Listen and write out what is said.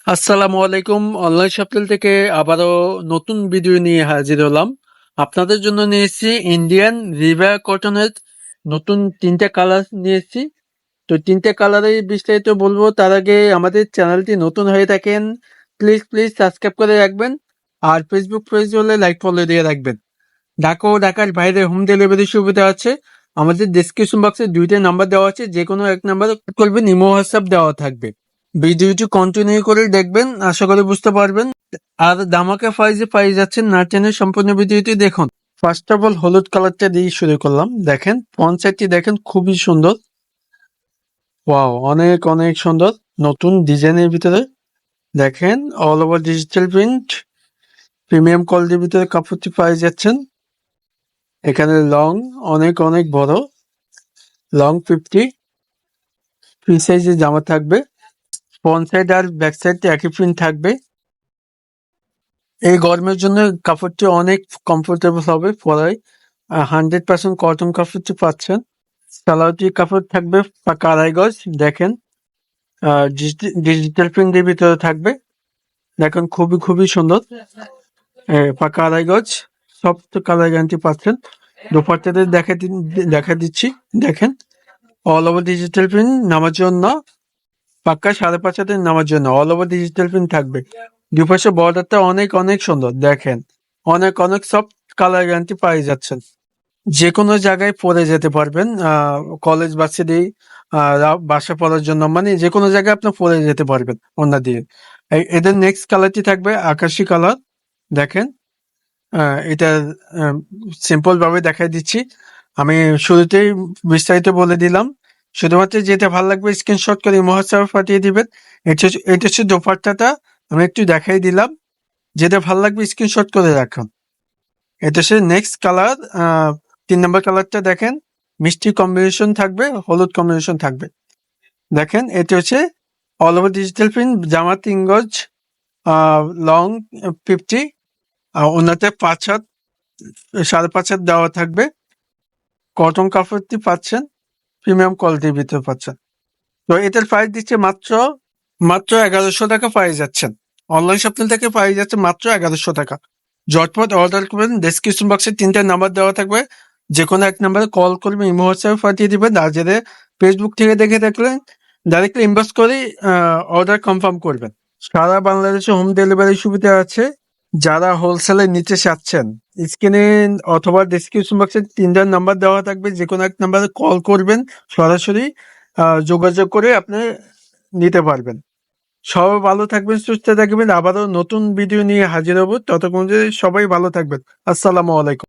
আসসালামু আলাইকুম। Online shopping থেকে আবারও নতুন ভিডিও নিয়ে হাজির হলাম। আপনাদের জন্য নিয়েছি ইন্ডিয়ান রিভা কটনের নতুন 3টা কালার নিয়েছি। তো 3টে কালারের বিস্তারিত বলবো, তার আগে আমাদের চ্যানেলটি নতুন হয়ে থাকেন প্লিজ সাবস্ক্রাইব করে রাখবেন। আর ফেসবুক পেজ হলে লাইক ফলো দিয়ে রাখবেন। ঢাকা ও ঢাকার বাইরে হোম ডেলিভারি সুবিধা আছে। আমাদের ডেসক্রিপশন বক্সে 2টা নাম্বার দেওয়া আছে, যে কোনো এক নাম্বারে কল করবেন, ইমো হোয়াটসঅ্যাপ দেওয়া থাকবে। ভিডিওটি কন্টিনিউ করে দেখবেন, আশা করি বুঝতে পারবেন। আর ধামাকা প্রাইজে পেয়ে যাচ্ছেন, না টেনে সম্পূর্ণ ভিডিওটি দেখুন। ফার্স্ট অফ অল হলুদ কালারটা দিয়ে শুরু করলাম। দেখেন ফ্রন্ট সাইডটি দেখেন, খুবই সুন্দর। ওয়াও, অনেক অনেক সুন্দর। নতুন ডিজাইনের ভিতরে দেখেন, all over digital print, premium কোয়ালিটির ভিতরে কাপড়টি পেয়ে যাচ্ছেন। এখানে লং অনেক অনেক বড়, লং 50 ফ্রি সাইজের জামা থাকবে। ফ্রন্ট সাইড আর ব্যাক সাইড একই প্রিন্ট থাকবে। এই গরমের জন্য কাপড়টি অনেক কমফোর্টেবল হবে পরায়। 100% কটন কাপড়টি পাচ্ছেন। সালোয়ারটি কাপড় থাকবে পাকা আড়াই গজ। দেখেন ডিজিটাল প্রিন্টের ভিতরে থাকবে। দেখেন খুবই খুবই সুন্দর। পাকা আড়াই গজ সফট কালার গ্যারান্টি পাচ্ছেন। দোপাট্টাতে দেখা দিচ্ছি। দেখেন অল ওভার ডিজিটাল প্রিন্ট, নামার জন্য পাক্কা 5.5 হাতের, নামার জন্য অল ওভার ডিজিটাল প্রিন্ট থাকবে। দুপাশে বর্ডারটা অনেক অনেক সুন্দর। দেখেন অনেক অনেক সফট কালার গ্যারান্টি পেয়ে যাচ্ছেন। যে কোনো জায়গায় পরে যেতে পারবেন। কলেজ ভার্সিটি, বাসা পড়ার জন্য, মানে যে কোনো জায়গায় আপনি পরে যেতে পারবেন ওনা দিয়ে। এদের নেক্সট কালারটি থাকবে আকাশি কালার। দেখেন এটা সিম্পল ভাবে দেখাই দিচ্ছি। আমি শুরুতেই বিস্তারিত বলে দিলাম। শুধুমাত্র যেটা ভালো লাগবে স্ক্রিনশট করে হোয়াটসঅ্যাপে পাঠিয়ে দিবেন। এটা হচ্ছে দোপাট্টাটা, আমি একটু দেখাই দিলাম। যেটা ভালো লাগবে স্ক্রিনশট করে রাখুন। এটা হচ্ছে নেক্সট কালার। 3 নম্বর কালারটা দেখেন, মিষ্টি কম্বিনেশন থাকবে, হলুদ কম্বিনেশন থাকবে। দেখেন এটা হচ্ছে অল ওভার ডিজিটাল প্রিন্ট, জামা 3 গজ, লং 50, ওনাতে 5 হাত 5.5 হাত দেওয়া থাকবে। কটন কাপড়টি পাচ্ছেন, প্রিমিয়াম কোয়ালিটির ভিতরে পাচ্ছেন। তো এটার প্রাইস দিচ্ছে মাত্র মাত্র 1100 টাকা পেয়ে যাচ্ছেন। অনলাইন শপিং থেকে পেয়ে যাচ্ছে মাত্র 1100 টাকা। ঝটপট অর্ডার করবেন। ডেসক্রিপশন বক্সে 3টা নাম্বার দেওয়া থাকবে, যে কোনো এক নাম্বারে কল করবেন, ইমো হোয়াটসঅ্যাপে পাঠিয়ে দিবেন। আর যাদের ফেসবুক থেকে দেখে থাকলেন, ডাইরেক্টলি ইনবক্স করে অর্ডার কনফার্ম করবেন। সারা বাংলাদেশে হোম ডেলিভারি সুবিধা আছে। যারা হোলসেলে নিতে চাচ্ছেন, স্ক্রিনে অথবা ডেসক্রিপশন বক্সে 3টা নাম্বার দেওয়া থাকবে, যে কোনো এক নাম্বারে কল করবেন, সরাসরি যোগাযোগ করে আপনি নিতে পারবেন। সবাই ভালো থাকবেন, সুস্থ থাকবেন। আবারও নতুন ভিডিও নিয়ে হাজির হব। ততক্ষণ সবাই ভালো থাকবেন। আসসালামু আলাইকুম।